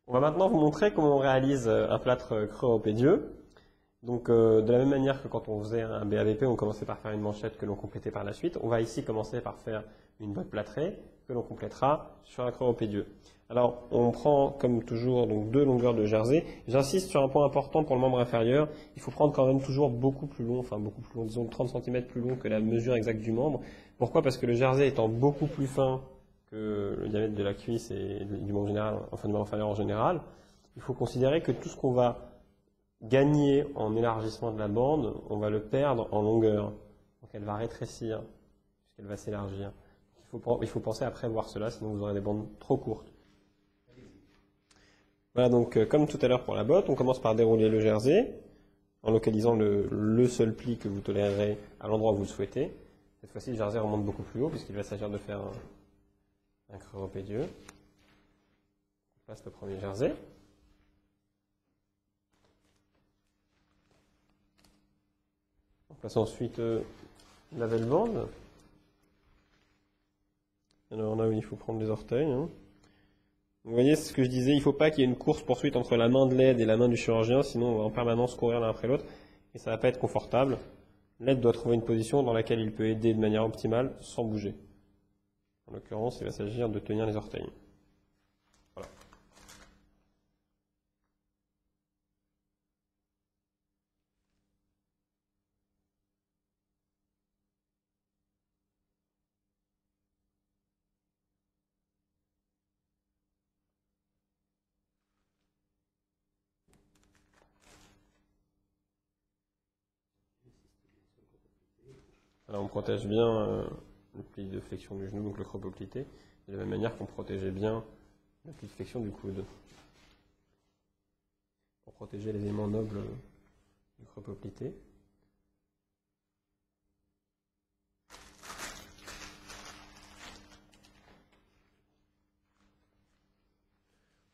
On va maintenant vous montrer comment on réalise un plâtre creux-pédieux. Donc de la même manière que quand on faisait un BAVP, on commençait par faire une manchette que l'on complétait par la suite, on va ici commencer par faire une botte plâtrée que l'on complétera sur un creux-pédieux. Alors on prend comme toujours donc 2 longueurs de jersey. J'insiste sur un point important pour le membre inférieur, il faut prendre quand même toujours beaucoup plus long, disons 30 cm plus long que la mesure exacte du membre. Pourquoi? Parce que le jersey étant beaucoup plus fin que le diamètre de la cuisse et du membre général, enfin du membre inférieur en général, il faut considérer que tout ce qu'on va gagner en élargissement de la bande, on va le perdre en longueur. Donc elle va rétrécir, puisqu'elle va s'élargir. Il faut penser à prévoir cela, sinon vous aurez des bandes trop courtes. Voilà, donc comme tout à l'heure pour la botte, on commence par dérouler le jersey, en localisant le seul pli que vous tolérerez à l'endroit où vous le souhaitez. Cette fois-ci, le jersey remonte beaucoup plus haut, puisqu'il va s'agir de faire un creux-pédieux. On passe le premier jersey. On place ensuite la belle bande. Alors là, il faut prendre les orteils. Hein. Vous voyez ce que je disais, il ne faut pas qu'il y ait une course-poursuite entre la main de l'aide et la main du chirurgien, sinon on va en permanence courir l'un après l'autre, et ça ne va pas être confortable. L'aide doit trouver une position dans laquelle il peut aider de manière optimale sans bouger. En l'occurrence, il va s'agir de tenir les orteils. Voilà. Alors on protège bien le pli de flexion du genou, donc le creux-poplité, de la même manière qu'on protégeait bien le pli de flexion du coude. Pour protéger les éléments nobles du creux-poplité.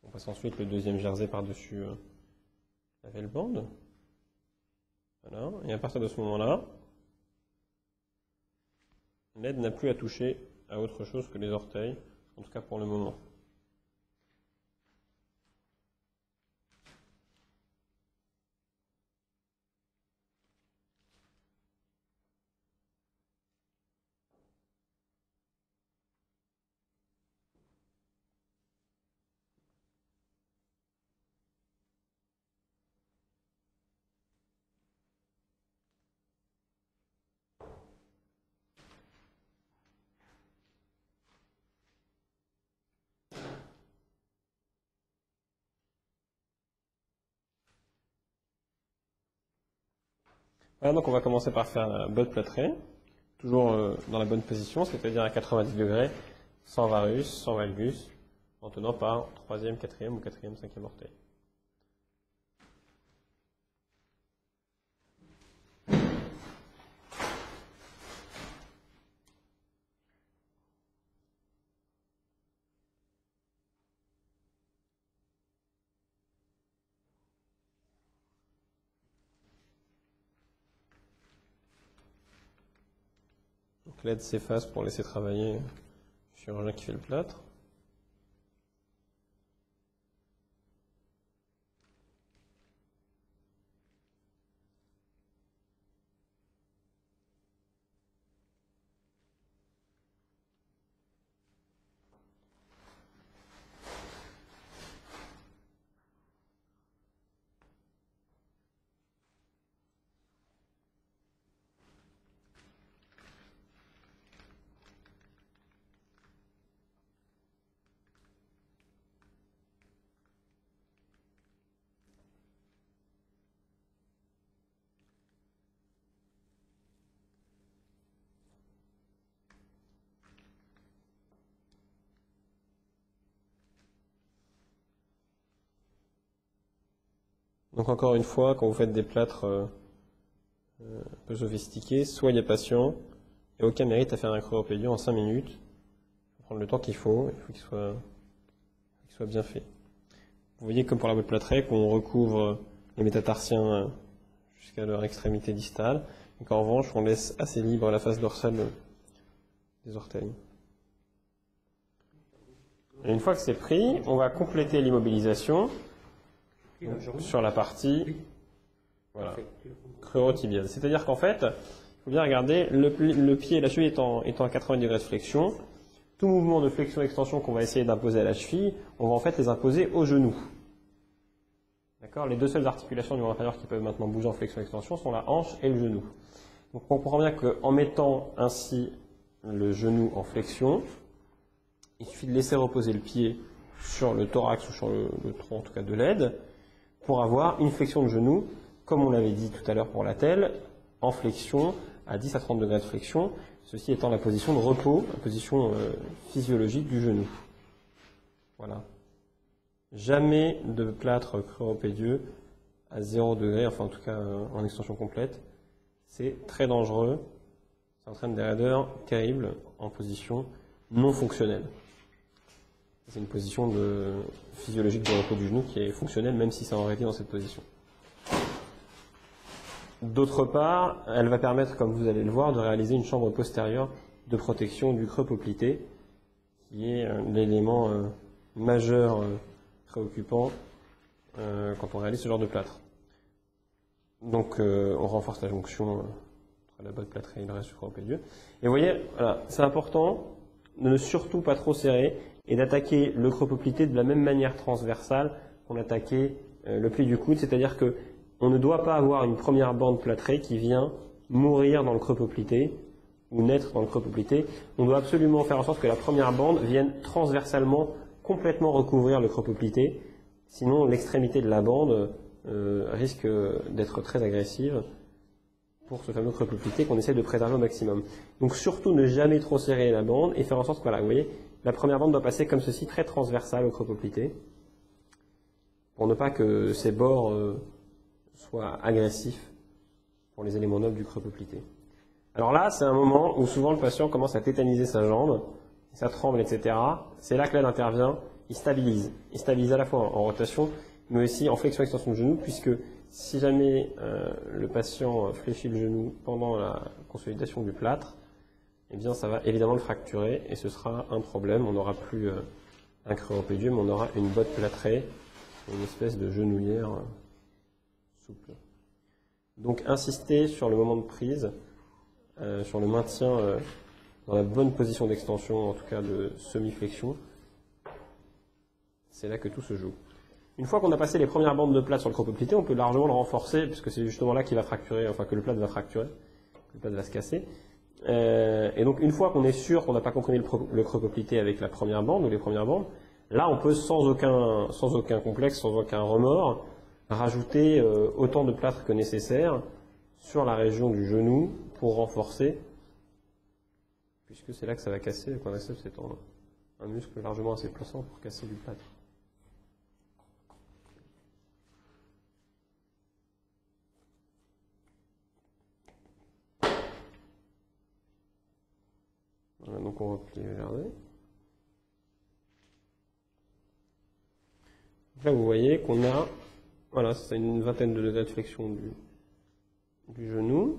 On passe ensuite le deuxième jersey par-dessus la belle bande. Voilà, et à partir de ce moment-là, l'aide n'a plus à toucher à autre chose que les orteils, en tout cas pour le moment. Voilà, donc on va commencer par faire la botte plâtrée, toujours dans la bonne position, c'est-à-dire à 90 degrés, sans varus, sans valgus, en tenant par 3e, 4e ou 4e, 5e orteil. Donc l'aide s'efface pour laisser travailler le chirurgien qui fait le plâtre. Donc encore une fois, quand vous faites des plâtres un peu sophistiqués, soyez patient, il n'y a aucun mérite à faire un creux-pédieux en 5 minutes. Il faut prendre le temps qu'il faut, il faut qu'il soit bien fait. Vous voyez comme pour la botte plâtrée qu'on recouvre les métatarsiens jusqu'à leur extrémité distale, et qu'en revanche on laisse assez libre la face dorsale des orteils. Et une fois que c'est pris, on va compléter l'immobilisation Et la jambe. sur la partie Oui. voilà, Parfait. creurotibiale. C'est-à-dire qu'en fait, il faut bien regarder, le pied et la cheville étant à 80 degrés de flexion, tout mouvement de flexion-extension qu'on va essayer d'imposer à la cheville, on va en fait les imposer au genou. D'accord? Les deux seules articulations du membre inférieur qui peuvent maintenant bouger en flexion-extension sont la hanche et le genou. Donc on comprend bien qu'en mettant ainsi le genou en flexion, il suffit de laisser reposer le pied sur le thorax ou sur le tronc en tout cas de l'aide pour avoir une flexion de genou, comme on l'avait dit tout à l'heure pour la telle, en flexion à 10 à 30 degrés de flexion, ceci étant la position de repos, la position physiologique du genou. Voilà. Jamais de plâtre creuropédieux à 0 degré, enfin en tout cas en extension complète. C'est très dangereux, ça entraîne des raideurs terribles en position non fonctionnelle. C'est une position physiologique de repos du genou qui est fonctionnelle même si c'est enraidé dans cette position. D'autre part, elle va permettre, comme vous allez le voir, de réaliser une chambre postérieure de protection du creux poplité, qui est l'élément majeur préoccupant quand on réalise ce genre de plâtre. Donc on renforce la jonction entre la botte plâtrée et le reste du creuropédieux. Et vous voyez, voilà, c'est important de ne surtout pas trop serrer et d'attaquer le creux poplité de la même manière transversale qu'on attaquait le pli du coude, c'est-à-dire que on ne doit pas avoir une première bande plâtrée qui vient mourir dans le creux poplité ou naître dans le creux poplité. On doit absolument faire en sorte que la première bande vienne transversalement complètement recouvrir le creux poplité. Sinon, l'extrémité de la bande risque d'être très agressive pour ce fameux creux poplité qu'on essaie de préserver au maximum. Donc surtout ne jamais trop serrer la bande et faire en sorte que, voilà, vous voyez, la première bande doit passer comme ceci, très transversale au creux poplité, pour ne pas que ces bords soient agressifs pour les éléments nobles du creux poplité. Alors là, c'est un moment où souvent le patient commence à tétaniser sa jambe, ça tremble, etc. C'est là que l'aide intervient, il stabilise. Il stabilise à la fois en rotation, mais aussi en flexion-extension de genou, puisque si jamais le patient fléchit le genou pendant la consolidation du plâtre, eh bien ça va évidemment le fracturer et ce sera un problème. On n'aura plus un creuropédieux, mais on aura une botte plâtrée, une espèce de genouillère souple. Donc insister sur le moment de prise, sur le maintien dans la bonne position d'extension, en tout cas de semi-flexion, c'est là que tout se joue. Une fois qu'on a passé les premières bandes de plâtre sur le creux poplité, on peut largement le renforcer, puisque c'est justement là qu'il va fracturer, enfin que le plâtre va fracturer, que le plâtre va se casser. Et donc une fois qu'on est sûr qu'on n'a pas comprimé le creux poplité avec la première bande ou les premières bandes, là on peut sans aucun complexe, sans aucun remords, rajouter autant de plâtre que nécessaire sur la région du genou pour renforcer, puisque c'est là que ça va casser. Le quadriceps c'est un muscle largement assez puissant pour casser du plâtre. Voilà, donc on replie, regardez. Là vous voyez qu'on a, voilà, c'est une vingtaine de degrés de flexion du genou.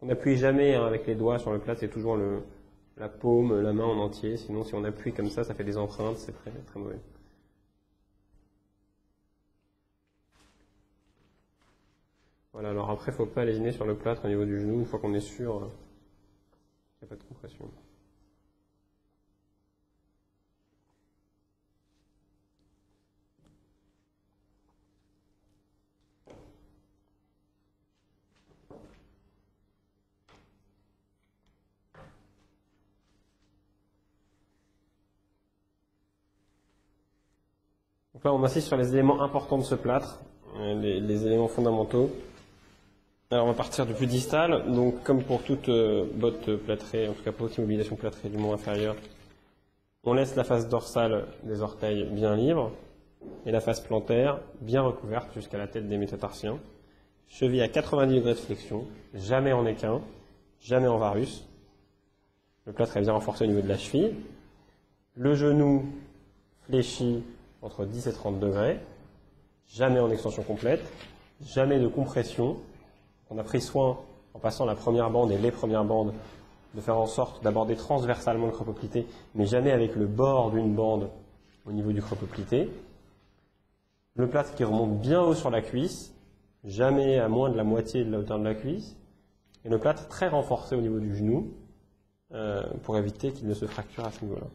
On n'appuie jamais avec les doigts sur le plâtre, c'est toujours la paume, la main en entier. Sinon, si on appuie comme ça fait des empreintes, c'est très, très mauvais. Voilà, alors après, il ne faut pas lésiner sur le plâtre au niveau du genou, une fois qu'on est sûr qu'il n'y a pas de compression. Donc là, on insiste sur les éléments importants de ce plâtre, les éléments fondamentaux. Alors on va partir du plus distal, donc comme pour toute botte plâtrée, en tout cas pour toute immobilisation plâtrée du membre inférieur, on laisse la face dorsale des orteils bien libre et la face plantaire bien recouverte jusqu'à la tête des métatarsiens. Cheville à 90 degrés de flexion, jamais en équin, jamais en varus. Le plâtre est bien renforcé au niveau de la cheville. Le genou fléchi entre 10 et 30 degrés, jamais en extension complète, jamais de compression. on a pris soin, en passant la première bande et les premières bandes, de faire en sorte d'aborder transversalement le creux-poplité, mais jamais avec le bord d'une bande au niveau du creux-poplité. Le plâtre qui remonte bien haut sur la cuisse, jamais à moins de la moitié de la hauteur de la cuisse, et le plâtre très renforcé au niveau du genou, pour éviter qu'il ne se fracture à ce niveau-là.